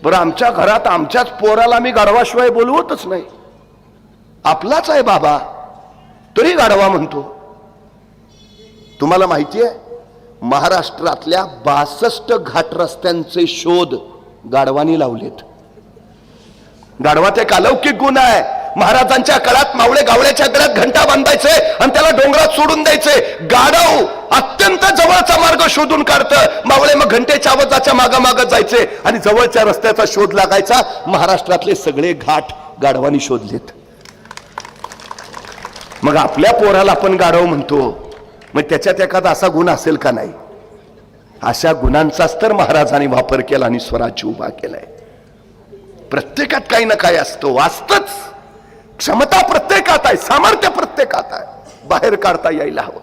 बरं, आमच्या घरात आमच्याच पोराला मी गाढवाशिवाय बोलवतच नाही. आपलाच आहे बाबा तरी गाढवा म्हणतो. तुम्हाला माहिती आहे महाराष्ट्रातल्या 62 घाट रस्त्यांचे शोध गाढवानी लावलेत. गाढवात एक अलौकिक गुण आहे. महाराजांच्या काळात मावळे गावळ्याच्या गळ्यात घंटा बांधायचे आणि त्याला डोंगरात सोडून द्यायचे. गाढव अत्यंत जवळचा मार्ग शोधून काढतं. मावळे मग घंटेच्या आवाजाच्या मागामाग जायचे आणि जवळच्या रस्त्याचा शोध लागायचा. महाराष्ट्रातले सगळे घाट गाढवानी शोधलेत. मग आपल्या पोराला आपण गाढव म्हणतो, मग त्याच्यात एखादा असा गुण असेल का नाही? अशा गुणांचाच तर महाराजांनी वापर केला आणि स्वराज्य उभा केलाय. प्रत्येकात काही ना काही असतं, वाचतच. क्षमता प्रत्येकात आहे, सामर्थ्य प्रत्येकात आहे, बाहेर काढता यायला हवं.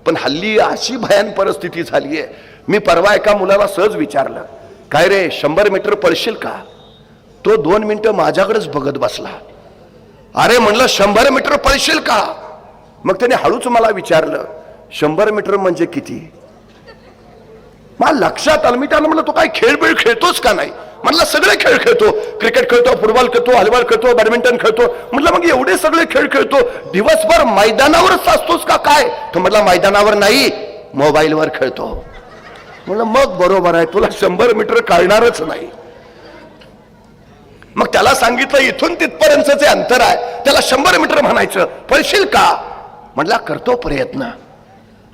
पण हल्ली अशी भयान परिस्थिती झाली आहे. मी परवा एका मुलाला सहज विचारलं, काय रे 100 मीटर पळशील का? तो 2 मिनिटं माझ्याकडेच बघत बसला. अरे म्हणलं 100 मीटर पळशील का? मग त्याने हळूच मला विचारलं 100 मीटर म्हणजे किती? मला लक्षात आलं. मी त्याला म्हणलं, तो काय खेळ खेळतोस का नाही? म्हणलं सगळे खेळ खेळतो, क्रिकेट खेळतो, फुटबॉल खेळतो, व्हॉलीबॉल खेळतो, बॅडमिंटन खेळतो. म्हटलं मग एवढे सगळे खेळ खेळतो, दिवसभर मैदानावरच असतोस का काय? तो म्हटला मैदानावर नाही, मोबाईलवर खेळतो. म्हणलं मग बरोबर आहे, तुला 100 मीटर काढणारच नाही. मग त्याला सांगितलं इथून तिथपर्यंतचं जे अंतर आहे त्याला 100 मीटर म्हणायचं. पळशील का? म्हटला करतो प्रयत्न.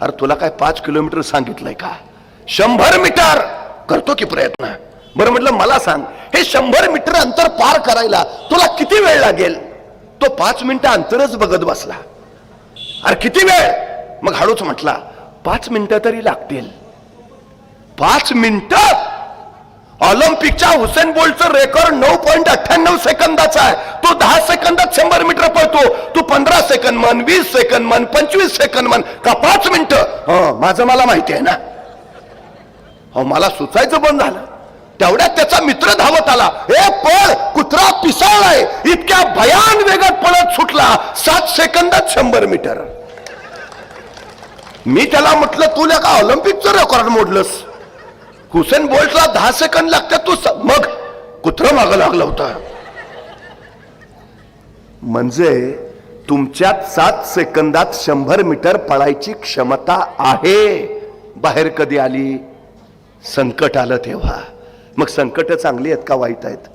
अरे तुला काय 5 किलोमीटर सांगितलंय का? 100 मीटर करतो की प्रयत्न. बरं म्हटलं मला सांग, हे 100 मीटर अंतर पार करायला तुला किती वेळ लागेल? तो 5 मिनिटं अंतरच बघत बसला. अरे किती वेळ? मग हळूच म्हटला 5 मिनिटं तरी लागतील. 5 मिनिटं? ऑलिम्पिकच्या हुसेन बोल्टचं रेकॉर्ड 9.98 सेकंदाचा आहे. तो 10 सेकंदात 100 मीटर पळतो. तू 15 सेकंद म्हण, 20 सेकंद म्हण, 25 सेकंद म्हण, का 5 मिनिटं? माझं मला माहिती आहे ना. मला सुचायचं बंद झालं. तेवढ्यात त्याचा मित्र धावत आला. ए पळ, कुत्रा पिसाळलाय. इतक्या भयान वेगात पळत सुटला. 7 सेकंदात 100 मीटर. मी त्याला म्हटलं तुला का ऑलिम्पिकचं रेकॉर्ड मोडलंस? हुसेन बोल्टला 10 सेकंद लागतात, तू मग कुत्रं मागं लागलं होतं. म्हणजे तुमच्यात 7 सेकंदात 100 मीटर पळायची क्षमता आहे. बाहेर कधी आली? संकट आलं तेव्हा. मग संकट चांगली आहेत का वाईट आहेत?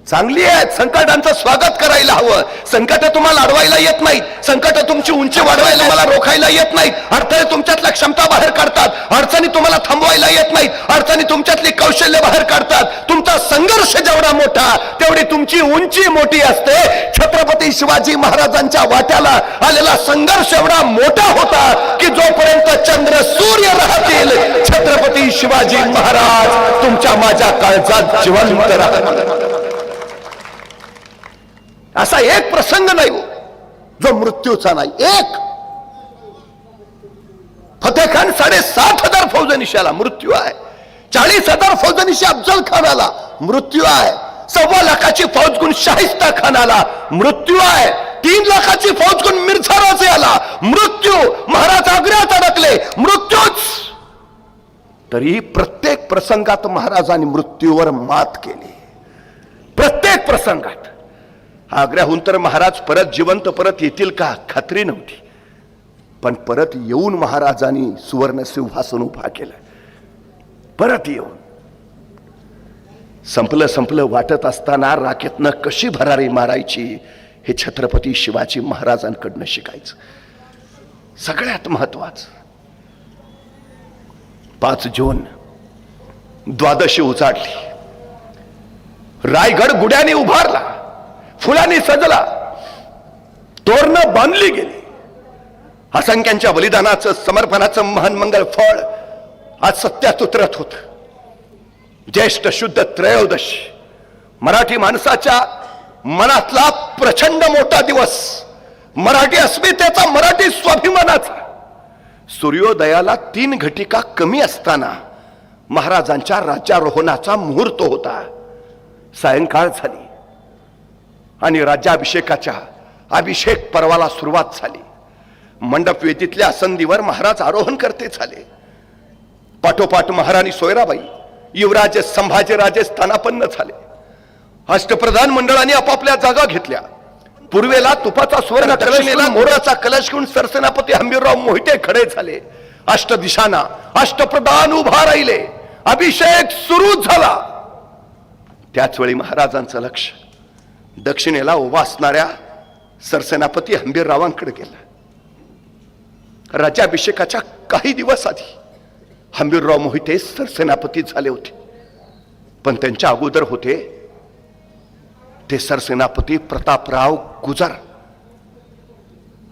चांगली आहेत. संकटांचं स्वागत करायला हवं. संकट तुम्हाला अडवायला येत नाहीत. संकट तुमची उंची वाढवायला मला रोखायला येत नाहीत. अडथळे तुमच्यातल्या क्षमता बाहेर काढतात. अडचणी तुम्हाला थांबवायला येत नाहीत. अडचणी तुमच्यातली कौशल्य बाहेर काढतात. तुमचा संघर्ष जेवढा मोठा तेवढी तुमची उंची मोठी असते. छत्रपती शिवाजी महाराजांच्या वाट्याला आलेला संघर्ष एवढा मोठा होता की जोपर्यंत चंद्र सूर्य राहतील छत्रपती शिवाजी महाराज तुमच्या माझ्या काळजात जिवंत राहतील. असा एक प्रसंग नाही हो जो मृत्यूचा नाही. एक फतेखान 7,500 फौजनिशाला मृत्यू आहे. 40,000 फौजनिशी अफजल खानाला मृत्यू आहे. 1.25 लाखाची फौज गुण शाहिस्ता खानाला मृत्यू आहे. 3 लाखाची फौज गुण मिर्झा राजेला मृत्यू. महाराज आग्र्यात अडकले मृत्यूच. तरी प्रत्येक प्रसंगात महाराजांनी मृत्यूवर मात केली. प्रत्येक प्रसंगात. आग्र्याहून तर महाराज परत जिवंत परत येतील का खात्री नव्हती. पण परत येऊन महाराजांनी सुवर्ण सिंहासन उभा केलं. परत येऊन संपलं वाटत असताना राखेतनं कशी भरारी मारायची हे छत्रपती शिवाजी महाराजांकडनं शिकायचं. सगळ्यात महत्वाचं 5 जून द्वादशी उजाडली. रायगड गुड्याने उभारला, फुलांनी सजला, तोरणं बांधली गेली. असंख्यांच्या बलिदानाचं समर्पणाचं महान मंगल फळ आज सत्यात उतरत होत. ज्येष्ठ शुद्ध त्रयोदशी मराठी माणसाच्या मनातला प्रचंड मोठा दिवस. मराठी अस्मितेचा, मराठी स्वाभिमानाचा. सूर्योदयाला 3 घटिका कमी असताना महाराजांच्या राज्यारोहणाचा मुहूर्त होता. सायंकाळ झाली आणि राज्याभिषेकाच्या अभिषेक पर्वाला सुरुवात झाली. मंडप वेदीतल्या आसंदीवर महाराज आरोहण करते झाले. पाठोपाठ महाराणी सोयराबाई, युवराज संभाजीराजे स्थानापन्न झाले. अष्टप्रधान मंडळाने आपापल्या जागा घेतल्या. पूर्वेला तुपाचा सुवर्ण, दक्षिणेला मोराचा कलश घेऊन सरसेनापती हंबीरराव मोहिते खडे झाले. अष्टदिशांना अष्टप्रधान उभा राहिले. अभिषेक सुरू झाला. त्याच वेळी महाराजांचं लक्ष दक्षिणेला उभा असणाऱ्या सरसेनापती हंबीररावांकडे गेलं. राज्याभिषेकाच्या काही दिवस आधी हंबीरराव मोहिते सरसेनापती झाले होते, पण त्यांच्या अगोदर होते ते सरसेनापती प्रतापराव गुजर.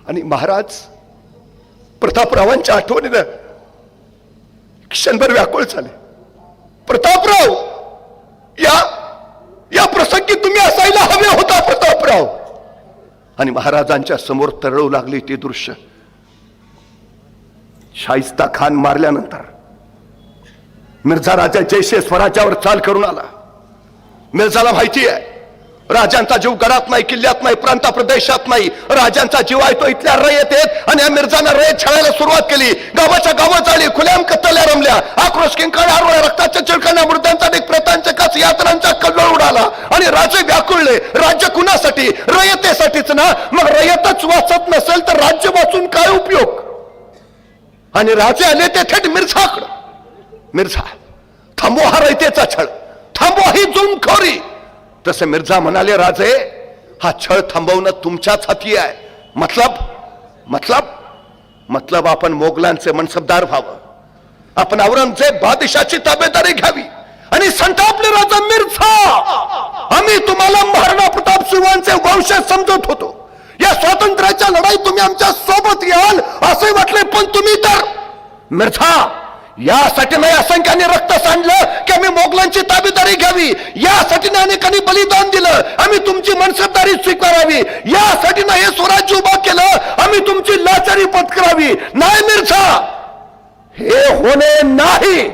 आणि महाराज प्रतापरावांच्या आठवणीनं क्षणभर व्याकुळ झाले. प्रतापराव, या प्रसंगी तुम्ही असायला हवे होता प्रतापराव. आणि महाराजांच्या समोर तरळू लागले ते दृश्य. शाहिस्ता खान मारल्यानंतर मिर्झा राजा जैसे स्वराज्यावर चाल करून आला. मिर्झाला माहिती आहे राजांचा जीव गडात नाही, किल्ल्यात नाही, प्रांत प्रदेशात नाही. राजांचा जीव आहे तो इथल्या रयत येत. आणि या मिर्झानं रयत छळायला सुरुवात केली. गावाच्या गावात आली, खुल्याम कत्तल्या रमल्या. आक्रोश किंकाळ आरोळ्या, रक्ताच्या चिळकण्या, मृतांचा ढीग, प्रतांच्या काच, यातनांचा कल्लोळ उडाला. आणि राजे व्याकुळले. राज्य कुणासाठी? रयतेसाठीच ना. मग रयतच वाचत नसेल तर राज्य वाचून काय उपयोग? आणि राजे आले ते थेट मिर्झाकडे. मिर्झा, थांबवा हा रयतेचा छळ, थांबवा ही जुमखोरी. तसे मिर्झा म्हणाले, राजे हा छळ थांबवणं तुमच्याच हाती आहे. मतलब आपण मोगलांचे मनसबदार व्हावं. आपण औरंगजेब बादशाची ताबेदारी घ्यावी. आणि संतापले राजा मिर्झा, आम्ही तुम्हाला महाराणा प्रताप सिंहांचे वंशज समजत होतो. या स्वातंत्र्याच्या लढाईत तुम्ही आमच्या सोबत याल असे वाटले, पण तुम्ही तर मिर्झा यासाठी नाही असंख्याने रक्त सांडलं की आम्ही मोगलांची ताबेदारी घ्यावी. यासाठी नाही अनेकांनी बलिदान दिलं आम्ही तुमची मनसबदारी स्वीकारावी. यासाठी नाही हे स्वराज्य उभा केलं आम्ही तुमची लाचारी पत्करावी. नाही मिर्झा, हे होणे नाही.